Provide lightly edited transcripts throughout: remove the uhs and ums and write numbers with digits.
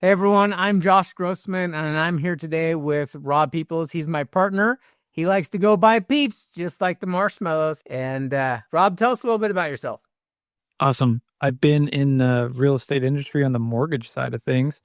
Hey everyone, I'm Josh Grossman, and I'm here today with Rob Peoples. He's my partner. He likes to go by Peeps, just like the marshmallows. And Rob, tell us a little bit about yourself. Awesome. I've been in the real estate industry on the mortgage side of things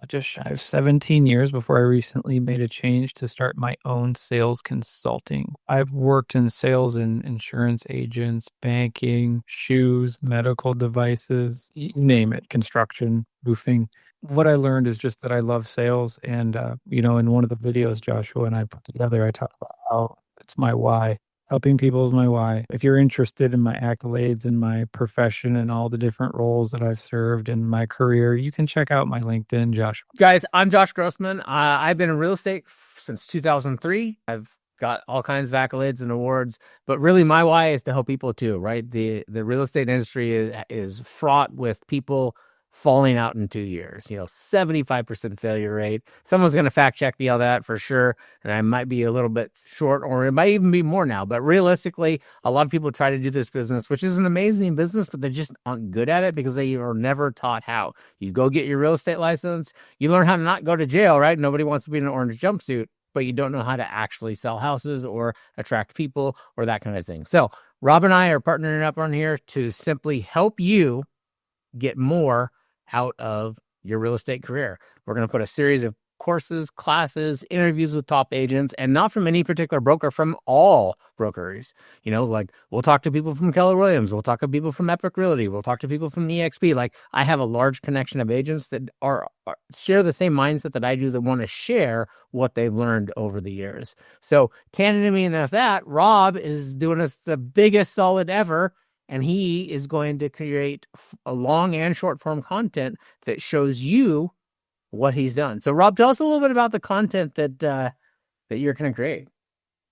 just shy of 17 years before I recently made a change to start my own sales consulting. I've worked in sales and insurance agents, banking, shoes, medical devices, you name it, construction, roofing. What I learned is just that I love sales. And, in one of the videos Joshua and I put together, I talk about how it's my why. Helping people is my why. If you're interested in my accolades and my profession and all the different roles that I've served in my career, you can check out my LinkedIn, Josh. Guys, I'm Josh Grossman. I've been in real estate since 2003. I've got all kinds of accolades and awards, but really my why is to help people too, right? The real estate industry is fraught with people falling out in 2 years. 75% failure rate. Someone's going to fact check me on that for sure, and I might be a little bit short, or it might even be more now. But realistically, a lot of people try to do this business, which is an amazing business, but they just aren't good at it because they are never taught how. You go get your real estate license, you learn how to not go to jail, right? Nobody wants to be in an orange jumpsuit, but you don't know how to actually sell houses or attract people or that kind of thing. So Rob and I are partnering up on here to simply help you get more out of your real estate career. We're going to put a series of courses, classes, interviews with top agents, and not from any particular broker, from all brokers. Like we'll talk to people from Keller Williams, we'll talk to people from Epic Realty, we'll talk to people from EXP. Like I have a large connection of agents that are share the same mindset that I do, that want to share what they've learned over the years. So tandeming with that, Rob is doing us the biggest solid ever. And he is going to create a long and short form content that shows you what he's done. So Rob, tell us a little bit about the content that you're going to create.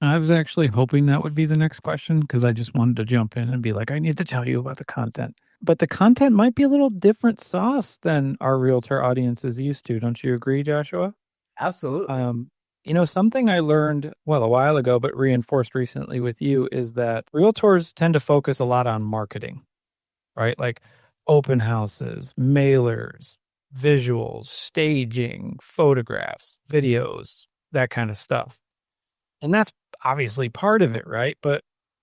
I was actually hoping that would be the next question because I just wanted to jump in and be like, I need to tell you about the content. But the content might be a little different sauce than our realtor audience is used to. Don't you agree, Joshua? Absolutely. Something I learned, well, a while ago, but reinforced recently with you is that realtors tend to focus a lot on marketing, right? Like open houses, mailers, visuals, staging, photographs, videos, that kind of stuff. And that's obviously part of it, right? But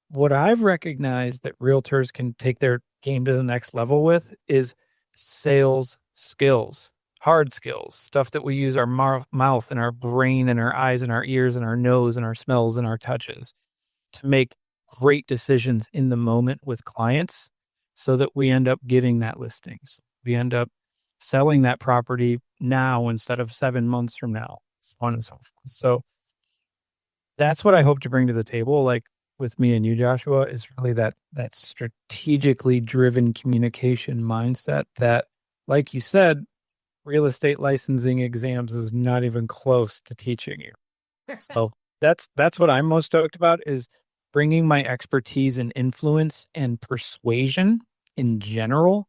what I've recognized that realtors can take their game to the next level with is sales skills. Hard skills, stuff that we use our mouth and our brain and our eyes and our ears and our nose and our smells and our touches to make great decisions in the moment with clients so that we end up getting that listing. So we end up selling that property now instead of 7 months from now, so on and so forth. So that's what I hope to bring to the table, like with me and you, Joshua, is really that strategically driven communication mindset that, like you said, real estate licensing exams is not even close to teaching you. So that's what I'm most stoked about, is bringing my expertise and influence and persuasion in general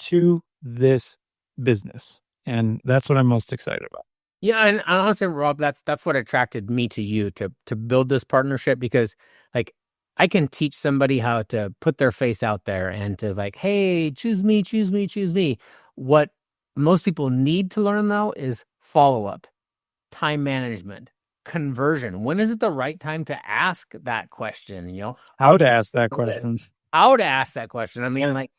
to this business. And that's what I'm most excited about. Yeah, and honestly, Rob, that's what attracted me to you to build this partnership, because like I can teach somebody how to put their face out there and to like, hey, choose me, choose me, choose me. What most people need to learn though is follow-up, time management, conversion. When is it the right time to ask that question? How to ask that question. How to ask that question. I mean, like,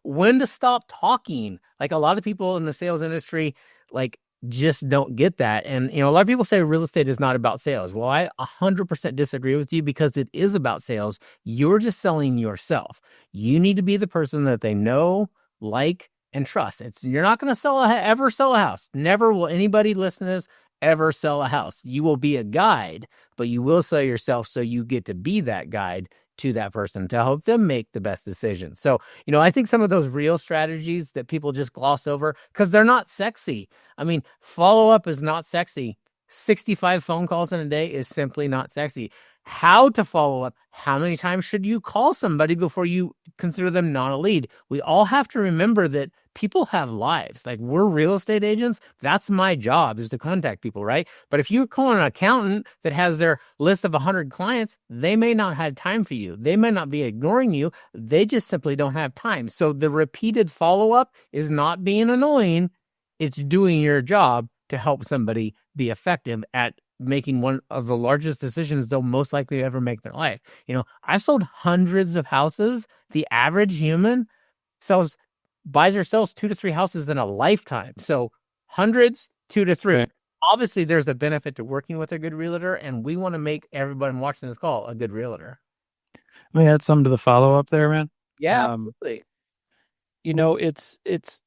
when to stop talking. Like a lot of people in the sales industry, like just don't get that. And, a lot of people say real estate is not about sales. Well, I 100% disagree with you, because it is about sales. You're just selling yourself. You need to be the person that they know, like, and trust. You're not going to ever sell a house. Never will anybody listen to this ever sell a house. You will be a guide, but you will sell yourself, so you get to be that guide to that person to help them make the best decision. So, I think some of those real strategies that people just gloss over because they're not sexy. I mean, follow up is not sexy. 65 phone calls in a day is simply not sexy. How to follow up? How many times should you call somebody before you consider them not a lead? We all have to remember that people have lives. Like, we're real estate agents. That's my job, is to contact people, right? But if you're calling an accountant that has their list of 100 clients, they may not have time for you. They may not be ignoring you. They just simply don't have time. So the repeated follow-up is not being annoying. it's doing your job to help somebody be effective at making one of the largest decisions they'll most likely ever make in their life. I sold hundreds of houses. The average human buys or sells 2 to 3 houses in a lifetime. So hundreds, 2 to 3. Right. Obviously, there's a benefit to working with a good realtor, and we want to make everybody watching this call a good realtor. Let me add some to the follow up there, man. Yeah, absolutely. It's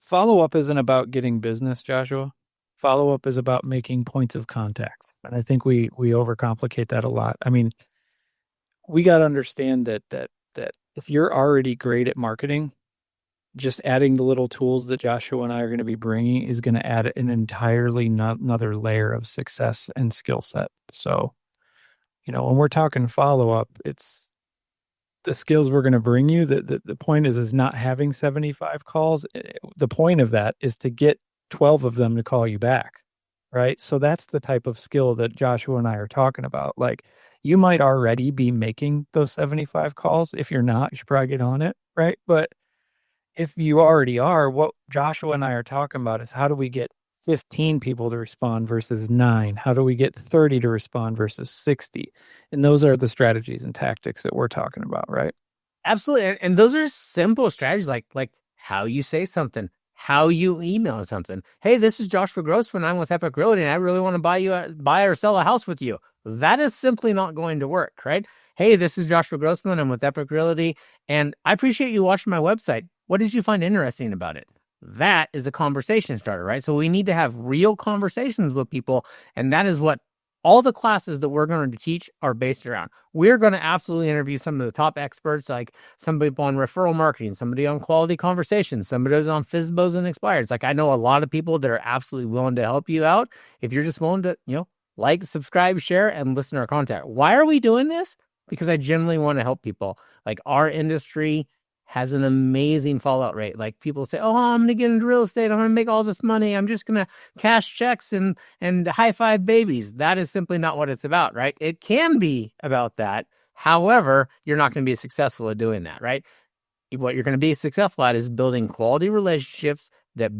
follow up isn't about getting business, Joshua. Follow up is about making points of contact. And I think we overcomplicate that a lot. I mean, we got to understand that if you're already great at marketing, just adding the little tools that Joshua and I are going to be bringing is going to add an entirely another layer of success and skill set. So, when we're talking follow up, it's the skills we're going to bring you. The point is not having 75 calls. The point of that is to get 12 of them to call you back. Right. So that's the type of skill that Joshua and I are talking about. Like, you might already be making those 75 calls. If you're not, you should probably get on it. Right. But if you already are, what Joshua and I are talking about is how do we get 15 people to respond versus 9? How do we get 30 to respond versus 60? And those are the strategies and tactics that we're talking about, right? Absolutely. And those are simple strategies like how you say something, how you email something. Hey, this is Joshua Grossman. I'm with Epic Realty, and I really want to buy or sell a house with you. That is simply not going to work, right? Hey, this is Joshua Grossman. I'm with Epic Realty, and I appreciate you watching my website. What did you find interesting about it? That is a conversation starter, right? So we need to have real conversations with people, and that is what all the classes that we're going to teach are based around. We're going to absolutely interview some of the top experts, like somebody on referral marketing, somebody on quality conversations, somebody on FSBOs and expireds. Like, I know a lot of people that are absolutely willing to help you out if you're just willing to, like, subscribe, share, and listen to our content. Why are we doing this? Because I genuinely want to help people. Like, our industry has an amazing fallout rate. Like, people say, oh, I'm going to get into real estate. I'm going to make all this money. I'm just going to cash checks and high five babies. That is simply not what it's about, right? It can be about that. However, you're not going to be successful at doing that, right? What you're going to be successful at is building quality relationships that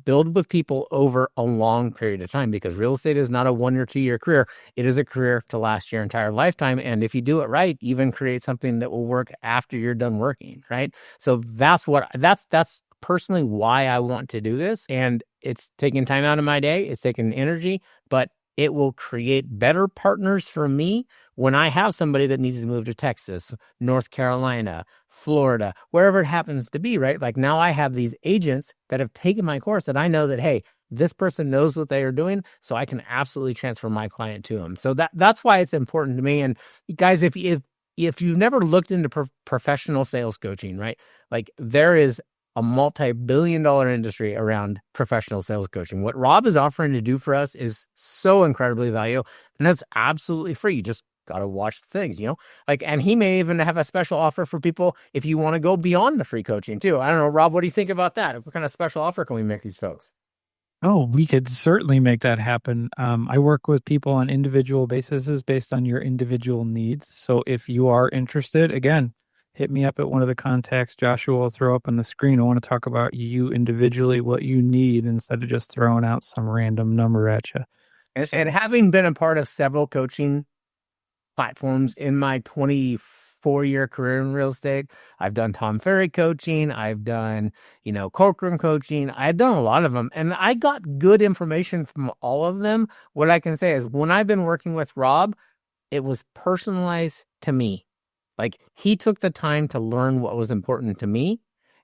build with people over a long period of time, because real estate is not a 1 or 2 year career. It is a career to last your entire lifetime. And if you do it right, even create something that will work after you're done working, right? So that's personally why I want to do this. And it's taking time out of my day. It's taking energy, but it will create better partners for me when I have somebody that needs to move to Texas, North Carolina, Florida, wherever it happens to be, right? Like, now I have these agents that have taken my course that I know that, hey, this person knows what they are doing, so I can absolutely transfer my client to them. So that's why it's important to me. And guys, if you've never looked into professional sales coaching, right? Like, there is a multi-billion-dollar industry around professional sales coaching. What Rob is offering to do for us is so incredibly valuable, and that's absolutely free. You just got to watch the things, and he may even have a special offer for people if you want to go beyond the free coaching too. I don't know, Rob, what do you think about that? What kind of special offer can we make these folks? Oh, we could certainly make that happen. I work with people on individual basis based on your individual needs. So if you are interested, again, hit me up at one of the contacts Joshua will throw up on the screen. I want to talk about you individually, what you need, instead of just throwing out some random number at you. And having been a part of several coaching platforms in my 24-year career in real estate, I've done Tom Ferry coaching. I've done, courtroom coaching. I've done a lot of them, and I got good information from all of them. What I can say is, when I've been working with Rob, it was personalized to me. Like, he took the time to learn what was important to me.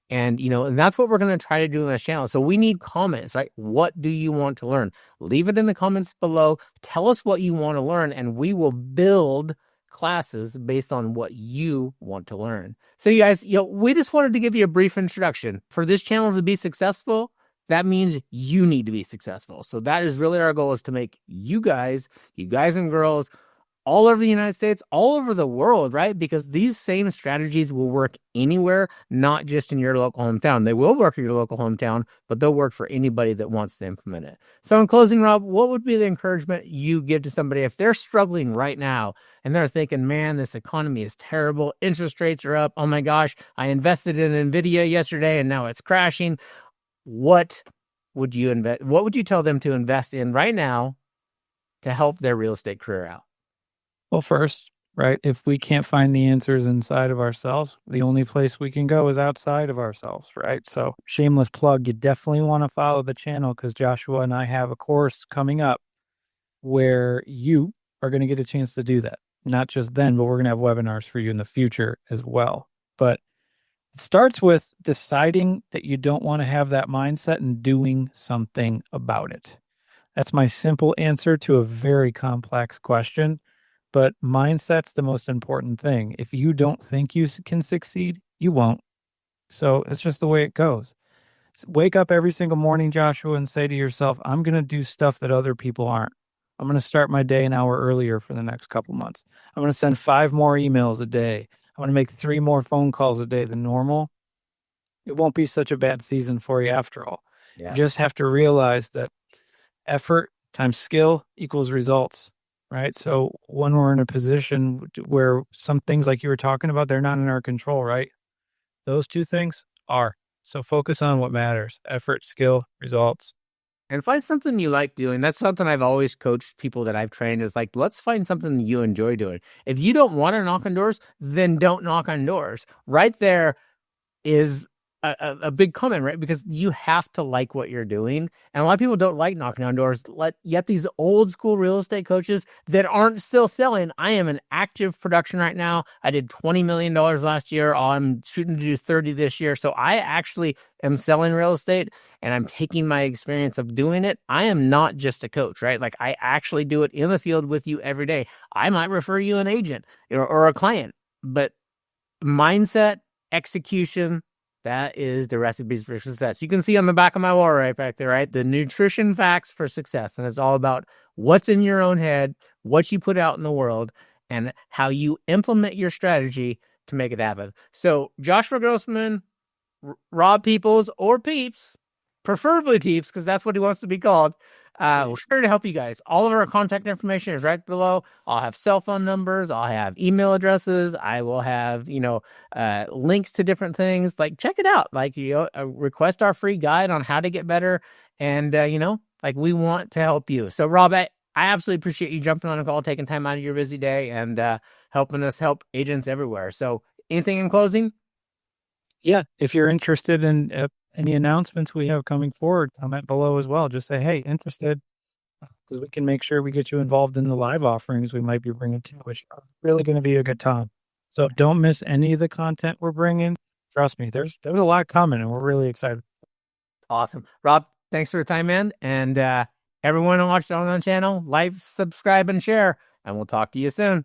And, and that's what we're going to try to do in this channel. So we need comments, right? What do you want to learn? Leave it in the comments below. Tell us what you want to learn, and we will build classes based on what you want to learn. So you guys, we just wanted to give you a brief introduction. For this channel to be successful, that means you need to be successful. So that is really our goal, is to make you guys and girls, all over the United States, all over the world, right? Because these same strategies will work anywhere, not just in your local hometown. They will work in your local hometown, but they'll work for anybody that wants to implement it. So in closing, Rob, what would be the encouragement you give to somebody if they're struggling right now and they're thinking, man, this economy is terrible. Interest rates are up. Oh my gosh, I invested in NVIDIA yesterday and now it's crashing. What would you invest? What would you tell them to invest in right now to help their real estate career out? Well, first, right, if we can't find the answers inside of ourselves, the only place we can go is outside of ourselves, right? So, shameless plug, you definitely want to follow the channel because Joshua and I have a course coming up where you are going to get a chance to do that. Not just then, but we're going to have webinars for you in the future as well. But it starts with deciding that you don't want to have that mindset and doing something about it. That's my simple answer to a very complex question. But mindset's the most important thing. If you don't think you can succeed, you won't. So it's just the way it goes. Wake up every single morning, Joshua, and say to yourself, I'm going to do stuff that other people aren't. I'm going to start my day an hour earlier for the next couple months. I'm going to send 5 more emails a day. I'm going to make 3 more phone calls a day than normal. It won't be such a bad season for you after all. You Yeah. just have to realize that effort times skill equals results, right? So when we're in a position where some things like you were talking about, they're not in our control, right? Those 2 things are. So focus on what matters: effort, skill, results. And find something you like doing. That's something I've always coached people that I've trained is like, let's find something you enjoy doing. If you don't want to knock on doors, then don't knock on doors. Right there is a big comment, right? Because you have to like what you're doing. And a lot of people don't like knocking on doors. Yet these old school real estate coaches that aren't still selling. I am in active production right now. I did $20 million last year. I'm shooting to do 30 this year. So I actually am selling real estate and I'm taking my experience of doing it. I am not just a coach, right? Like I actually do it in the field with you every day. I might refer you an agent or a client, but mindset, execution, that is the recipes for success. You can see on the back of my wall right back there, right? The nutrition facts for success. And it's all about what's in your own head, what you put out in the world, and how you implement your strategy to make it happen. So Joshua Grossman, Rob Peoples, or Peeps, preferably Peeps, because that's what he wants to be called. We're sure to help you guys. All of our contact information is right below. I'll have cell phone numbers. I'll have email addresses. I will have, links to different things. Like, check it out. Like, request our free guide on how to get better. And, we want to help you. So, Rob, I absolutely appreciate you jumping on a call, taking time out of your busy day, and helping us help agents everywhere. So, anything in closing? Yeah, if you're interested in any announcements we have coming forward, comment below as well. Just say, hey, interested, because we can make sure we get you involved in the live offerings we might be bringing too, which are really going to be a good time. So don't miss any of the content we're bringing. Trust me, there's a lot coming, and we're really excited. Awesome. Rob, thanks for your time, man. And everyone who watched on the channel, like, subscribe, and share. And we'll talk to you soon.